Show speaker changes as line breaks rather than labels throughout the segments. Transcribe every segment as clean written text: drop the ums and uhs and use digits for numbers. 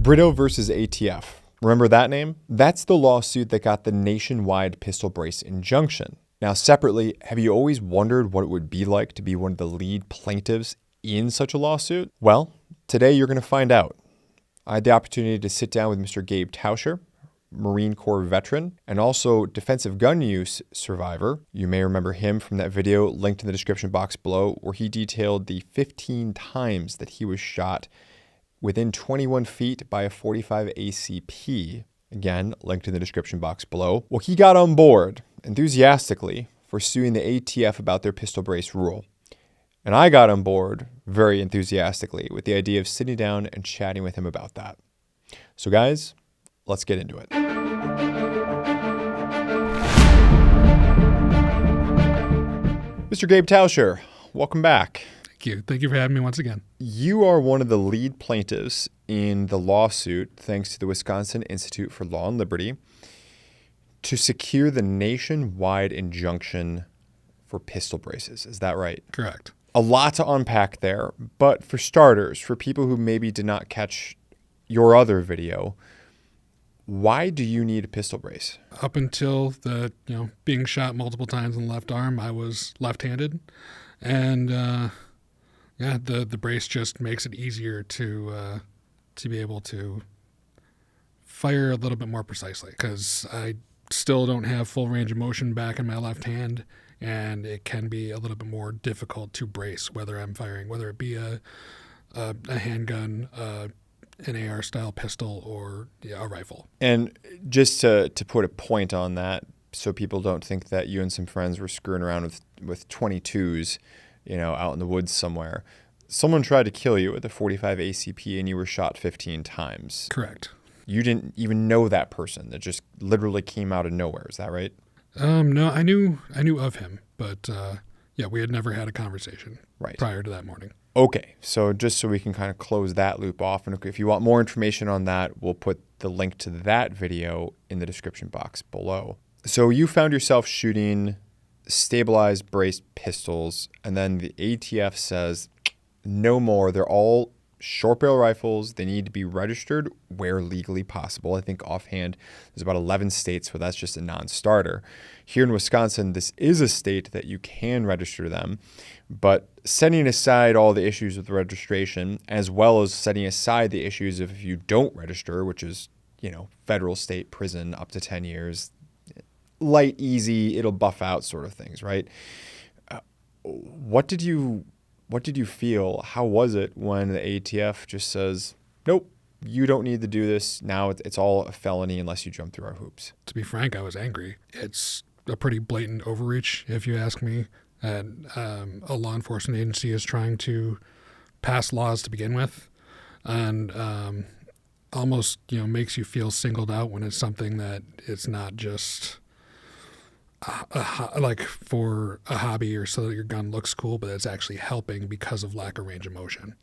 Brito versus ATF. Remember that name? That's the lawsuit that got the nationwide pistol brace injunction. Now, separately, have you always wondered what it would be like to be one of the lead plaintiffs in such a lawsuit? Well, today you're going to find out. I had the opportunity to sit down with Mr. Gabe Tauscher, Marine Corps veteran, and also defensive gun use survivor. You may remember him from that video linked in the description box below, where he detailed the 15 times that he was shot within 21 feet by a .45 ACP. Again, linked in the description box below. Well, he got on board enthusiastically for suing the ATF about their pistol brace rule. And I got on board very enthusiastically with the idea of sitting down and chatting with him about that. So guys, let's get into it. Mr. Gabe Tauscher, welcome back.
Thank you. Thank you for having me once again.
You are one of the lead plaintiffs in the lawsuit, thanks to the Wisconsin Institute for Law and Liberty, to secure the nationwide injunction for pistol braces. Is that right?
Correct.
A lot to unpack there, but for starters, for people who maybe did not catch your other video, why do you need a pistol brace?
Up until being shot multiple times in the left arm, I was left-handed, and the brace just makes it easier to be able to fire a little bit more precisely, because I still don't have full range of motion back in my left hand, and it can be a little bit more difficult to brace whether I'm firing, whether it be a handgun, an AR style pistol, or a rifle. And
just to put a point on that, so people don't think that you and some friends were screwing around with 22s, out in the woods somewhere. Someone tried to kill you with a .45 ACP and you were shot 15 times.
Correct.
You didn't even know that person. That just literally came out of nowhere. Is that right?
No, I knew of him, but we had never had a conversation prior to that morning.
Okay, so just so we can kind of close that loop off, and if you want more information on that, we'll put the link to that video in the description box below. So you found yourself shooting stabilized braced pistols, and then the ATF says, no more. They're all short barrel rifles. They need to be registered where legally possible. I think offhand, there's about 11 states where that's just a non-starter. Here in Wisconsin, this is a state that you can register them, but setting aside all the issues with registration, as well as setting aside the issues of if you don't register, which is, federal, state, prison, up to 10 years, light, easy, it'll buff out sort of things, right? What did you feel? How was it when the ATF just says, nope, you don't need to do this. Now it's all a felony unless you jump through our hoops?
To be frank, I was angry. It's a pretty blatant overreach, if you ask me. And a law enforcement agency is trying to pass laws to begin with, and almost makes you feel singled out when it's something that it's not just like for a hobby or so that your gun looks cool, but it's actually helping because of lack of range of motion.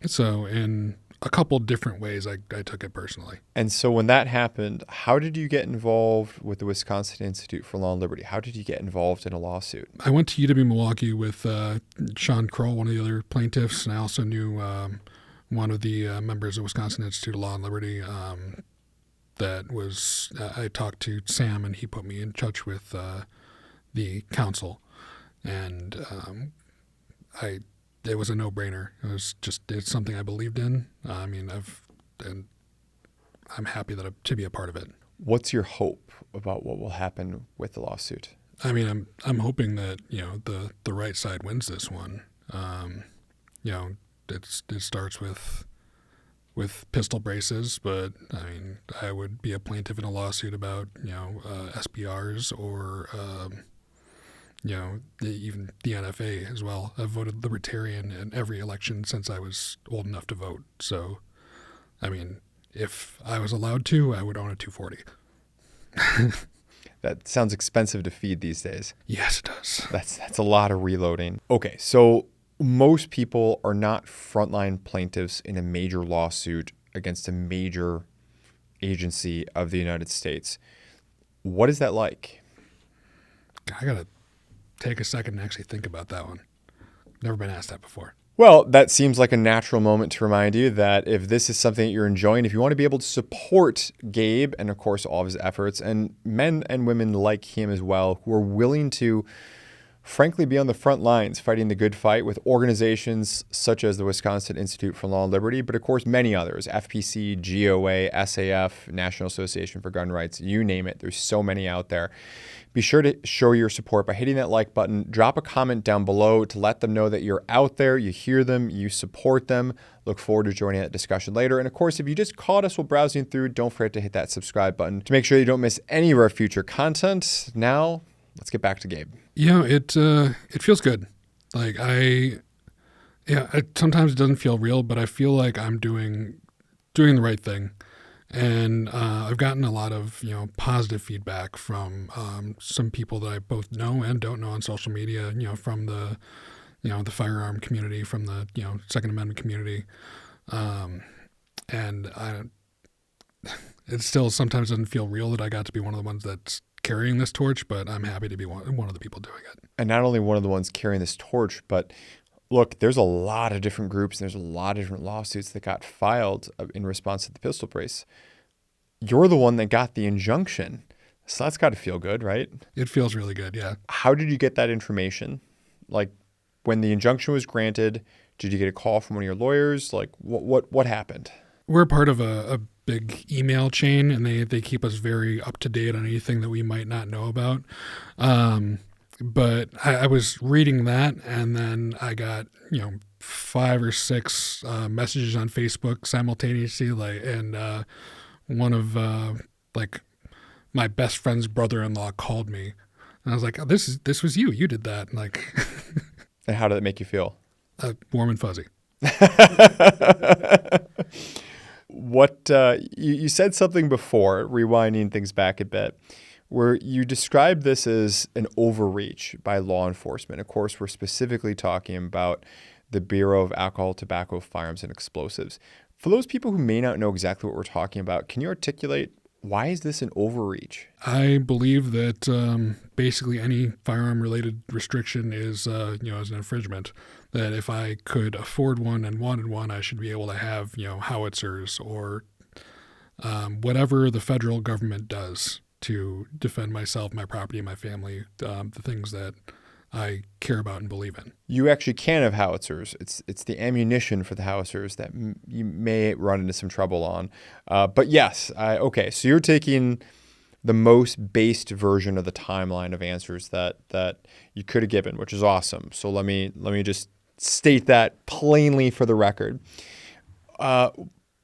So in a couple different ways, I took it personally. And
so when that happened, how did you get involved with the Wisconsin Institute for Law and Liberty? How did you get involved in a lawsuit?
I went to UW-Milwaukee with Sean Kroll, one of the other plaintiffs, and I also knew one of the members of Wisconsin Institute of Law and Liberty. I talked to Sam, and he put me in touch with the council, and it was a no-brainer. It's something I believed in. I'm happy to be a part of it. What's your hope about what will happen with the lawsuit? I'm hoping that the right side wins this one. It starts with pistol braces, but I would be a plaintiff in a lawsuit about SBRs or even the NFA as well. I've voted Libertarian in every election since I was old enough to vote. So, if I was allowed to, I would own a 240.
That sounds expensive to feed these days.
Yes, it does.
That's a lot of reloading. Okay, so most people are not frontline plaintiffs in a major lawsuit against a major agency of the United States. What is that like?
I got to take a second and actually think about that one. Never been asked that before.
Well, that seems like a natural moment to remind you that if this is something that you're enjoying, if you want to be able to support Gabe and, of course, all of his efforts, and men and women like him as well, who are willing to, frankly, be on the front lines fighting the good fight with organizations such as the Wisconsin Institute for Law and Liberty, but, of course, many others, FPC, GOA, SAF, National Association for Gun Rights, you name it. There's so many out there. Be sure to show your support by hitting that like button. Drop a comment down below to let them know that you're out there, you hear them, you support them. Look forward to joining that discussion later. And of course, if you just caught us while browsing through, don't forget to hit that subscribe button to make sure you don't miss any of our future content. Now, let's get back to Gabe.
It feels good. Sometimes it doesn't feel real, but I feel like I'm doing the right thing. And I've gotten a lot of, positive feedback from some people that I both know and don't know on social media, from the firearm community, from the, Second Amendment community. It still sometimes doesn't feel real that I got to be one of the ones that's carrying this torch, but I'm happy to be one of the people doing it.
And not only one of the ones carrying this torch, but look, there's a lot of different groups and there's a lot of different lawsuits that got filed in response to the pistol brace. You're the one that got the injunction. So that's got to feel good, right?
It feels really good, yeah.
How did you get that information? Like, when the injunction was granted, did you get a call from one of your lawyers? Like, what happened?
We're part of a big email chain, and they keep us very up to date on anything that we might not know about. But I was reading that, and then I got 5 or 6 messages on Facebook simultaneously, and one of my best friend's brother-in-law called me, and I was like, "Oh, this was you. You did that."
And how did it make you feel?
Warm and fuzzy.
What you said something before, rewinding things back a bit, where you described this as an overreach by law enforcement. Of course, we're specifically talking about the Bureau of Alcohol, Tobacco, Firearms, and Explosives. For those people who may not know exactly what we're talking about, can you articulate why is this an overreach?
I believe that basically any firearm-related restriction is an infringement. That if I could afford one and wanted one, I should be able to have howitzers or whatever the federal government does to defend myself, my property, my family, the things that I care about and believe in.
You actually can have howitzers. It's the ammunition for the howitzers that you may run into some trouble on. But yes, okay. So you're taking the most based version of the timeline of answers that you could have given, which is awesome. So let me just state that plainly for the record.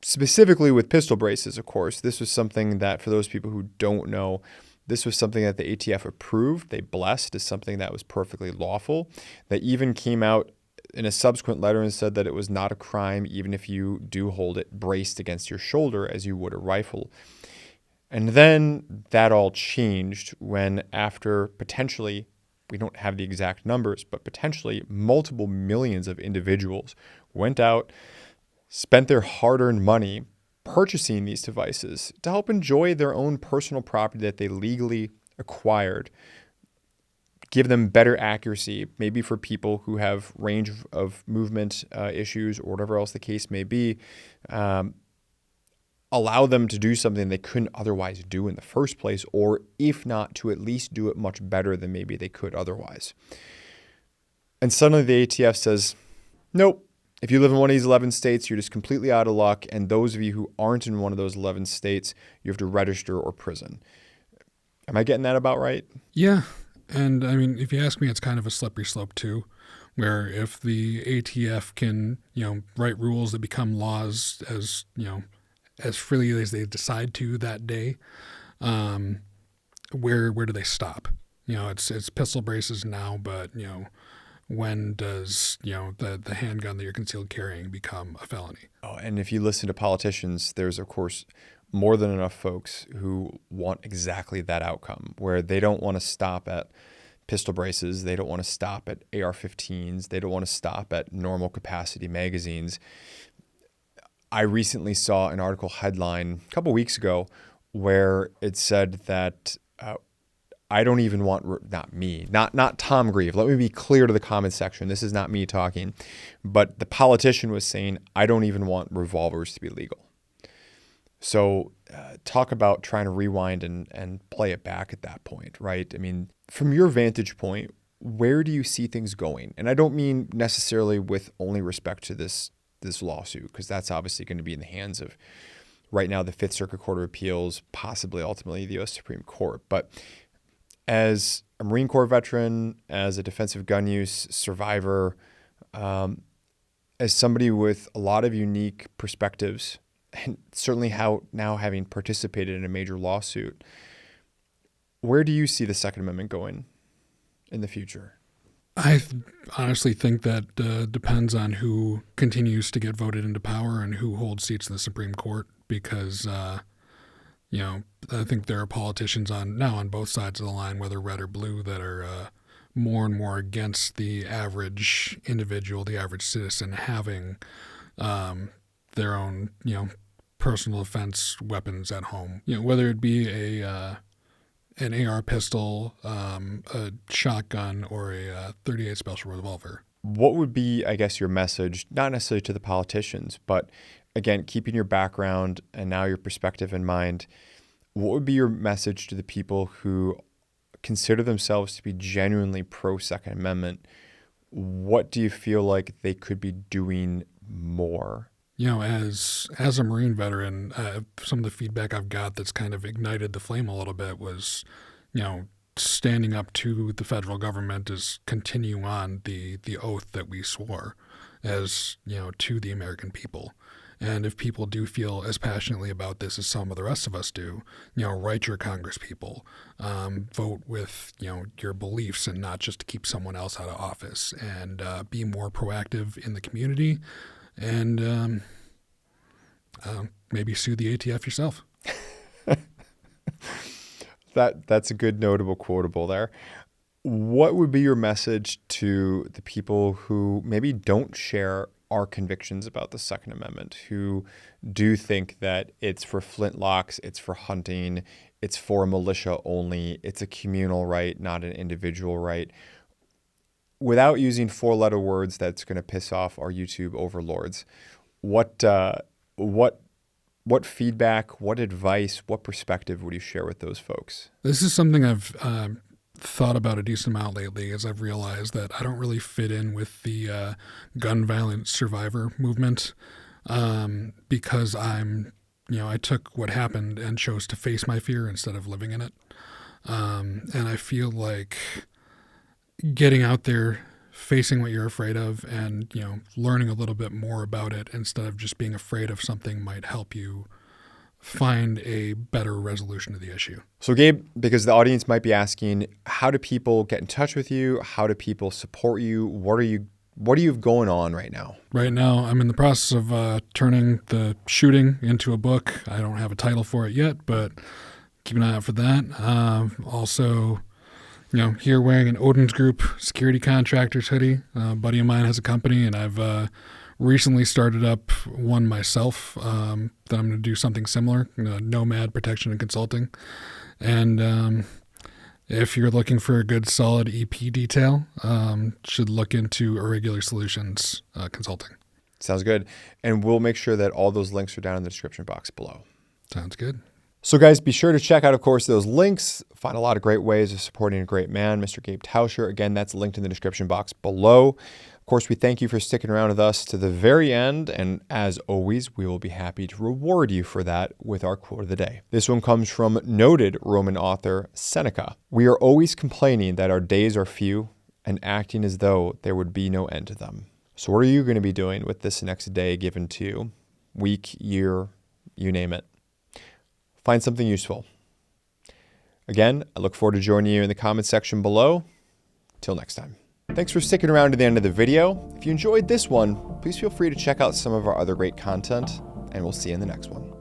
Specifically with pistol braces, of course, this was something that, for those people who don't know, this was something that the ATF approved, they blessed as something that was perfectly lawful. They even came out in a subsequent letter and said that it was not a crime even if you do hold it braced against your shoulder as you would a rifle. And then that all changed when, after potentially, we don't have the exact numbers, but potentially multiple millions of individuals went out, spent their hard-earned money purchasing these devices to help enjoy their own personal property that they legally acquired, give them better accuracy, maybe for people who have range of movement issues or whatever else the case may be, allow them to do something they couldn't otherwise do in the first place, or if not, to at least do it much better than maybe they could otherwise. And suddenly the ATF says, nope. If you live in one of these 11 states, you're just completely out of luck. And those of you who aren't in one of those 11 states, you have to register or prison. Am I getting that about right?
Yeah. And I mean, if you ask me, it's kind of a slippery slope too, where if the ATF can, write rules that become laws as freely as they decide to that day, where do they stop? It's pistol braces now, but, when does, the handgun that you're concealed carrying become a felony?
Oh, and if you listen to politicians, there's, of course, more than enough folks who want exactly that outcome, where they don't want to stop at pistol braces. They don't want to stop at AR-15s. They don't want to stop at normal capacity magazines. I recently saw an article headline a couple weeks ago where it said that I don't even want, not Tom Grieve. Let me be clear to the comment section. This is not me talking, but the politician was saying, I don't even want revolvers to be legal. So talk about trying to rewind and play it back at that point, right? I mean, from your vantage point, where do you see things going? And I don't mean necessarily with only respect to this lawsuit, because that's obviously going to be in the hands of, right now, the Fifth Circuit Court of Appeals, possibly ultimately the U.S. Supreme Court. But as a Marine Corps veteran, as a defensive gun use survivor, as somebody with a lot of unique perspectives, and certainly now having participated in a major lawsuit, where do you see the Second Amendment going in the future?
I honestly think that depends on who continues to get voted into power and who holds seats in the Supreme Court, because I think there are politicians on both sides of the line, whether red or blue, that are more and more against the average individual, the average citizen having their own, personal defense weapons at home. Whether it be an AR pistol, a shotgun, or a .38 special revolver.
What would be, I guess, your message, not necessarily to the politicians, but again, keeping your background and now your perspective in mind, what would be your message to the people who consider themselves to be genuinely pro-Second Amendment? What do you feel like they could be doing more?
As a Marine veteran, some of the feedback I've got that's kind of ignited the flame a little bit was, standing up to the federal government is continue on the oath that we swore as, to the American people. And if people do feel as passionately about this as some of the rest of us do, write your congresspeople, vote with, your beliefs and not just to keep someone else out of office, and be more proactive in the community. And maybe sue the ATF yourself.
That's a good notable quotable there. What would be your message to the people who maybe don't share our convictions about the Second Amendment, who do think that it's for flintlocks, it's for hunting, it's for a militia only, it's a communal right, not an individual right? Without using four-letter words that's going to piss off our YouTube overlords, what feedback, what advice, what perspective would you share with those folks?
This is something I've thought about a decent amount lately, as I've realized that I don't really fit in with the gun violence survivor movement, because I took what happened and chose to face my fear instead of living in it. And I feel like getting out there, facing what you're afraid of, and learning a little bit more about it instead of just being afraid of something might help you find a better resolution to the issue.
So Gabe, because the audience might be asking, how do people get in touch with you? How do people support you? What do you have going on right now?
Right now, I'm in the process of turning the shooting into a book. I don't have a title for it yet, but keep an eye out for that. Also, here wearing an Odin's Group security contractors hoodie. A buddy of mine has a company, and I've recently started up one myself that I'm going to do something similar, Nomad Protection and Consulting. And if you're looking for a good, solid EP detail, should look into Irregular Solutions Consulting.
Sounds good. And we'll make sure that all those links are down in the description box below.
Sounds good.
So guys, be sure to check out, of course, those links. Find a lot of great ways of supporting a great man, Mr. Gabe Tauscher. Again, that's linked in the description box below. Of course, we thank you for sticking around with us to the very end. And as always, we will be happy to reward you for that with our quote of the day. This one comes from noted Roman author Seneca. We are always complaining that our days are few and acting as though there would be no end to them. So what are you going to be doing with this next day given to you? Week, year, you name it. Find something useful. Again, I look forward to joining you in the comments section below. Till next time. Thanks for sticking around to the end of the video. If you enjoyed this one, please feel free to check out some of our other great content, and we'll see you in the next one.